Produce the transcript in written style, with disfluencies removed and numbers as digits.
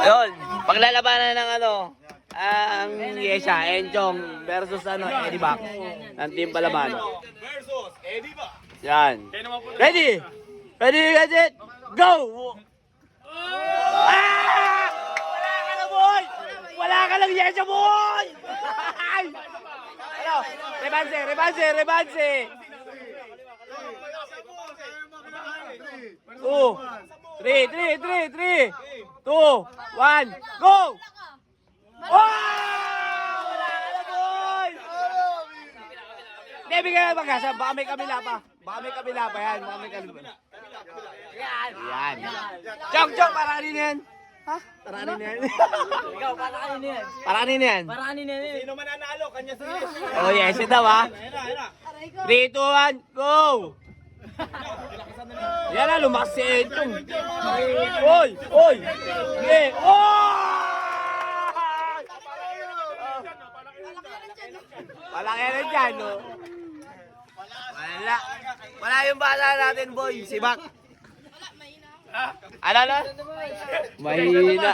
Ayun, paglalabanan ng ano, ang Yesha, Enchong versus ano, Eddie Bak. Ng team Palaban. Versus Eddie ba? Yan. Ready? Ready, get it, go! Ah! Wala ka na, boy! Wala ka lang, Yesha, boy! Ano? Rebanse, rebanse, rebanse! 2, 3, 3, 3, 3, 2, 1, go! Wow! Wala ka na, boy! Hindi, bigyan ka magkasa. Baka may kabila pa. Baka may kabila pa yan. Baka may kabila pa. Yan. Chong, Chong, para kanina yan. Ha? Para kanina yan. Ikaw, para kanina yan. Para kanina yan. Para kanina yan. Sino mananalo? Kanya si Yes. Oh, yes, ito daw, ha? 3, 2, 1, go! Yan na, lumakas si Enchong. Oy! Oy! Sige! Oy! Palaki rin dyan, no? Wala. Wala yung bata natin, boy. Si Bak. Ano na? Mahina.